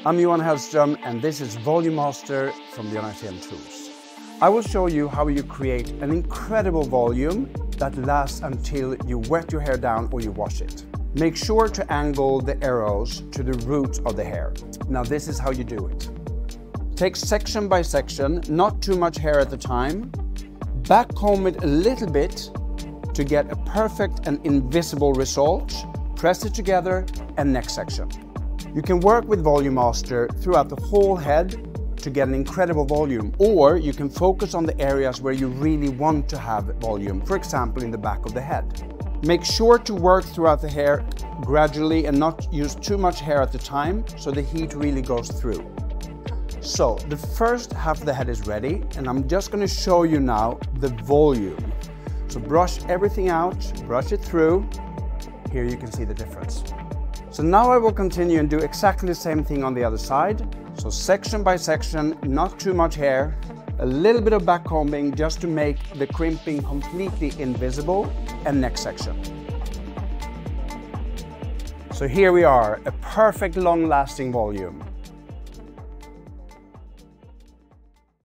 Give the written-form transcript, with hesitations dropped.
I'm Johan Hellström and this is Volumaster from the Unitarian Tools. I will show you how you create an incredible volume that lasts until you wet your hair down or you wash it. Make sure to angle the arrows to the root of the hair. Now this is how you do it. Take section by section, not too much hair at a time. Back comb it a little bit to get a perfect and invisible result. Press it together and next section. You can work with Volumaster throughout the whole head to get an incredible volume, or you can focus on the areas where you really want to have volume, for example in the back of the head. Make sure to work throughout the hair gradually and not use too much hair at the time so the heat really goes through. So the first half of the head is ready and I'm just going to show you now the volume. So brush everything out, brush it through. Here you can see the difference. So now I will continue and do exactly the same thing on the other side. So section by section, not too much hair, a little bit of back combing just to make the crimping completely invisible, and next section. So here we are, a perfect long-lasting volume.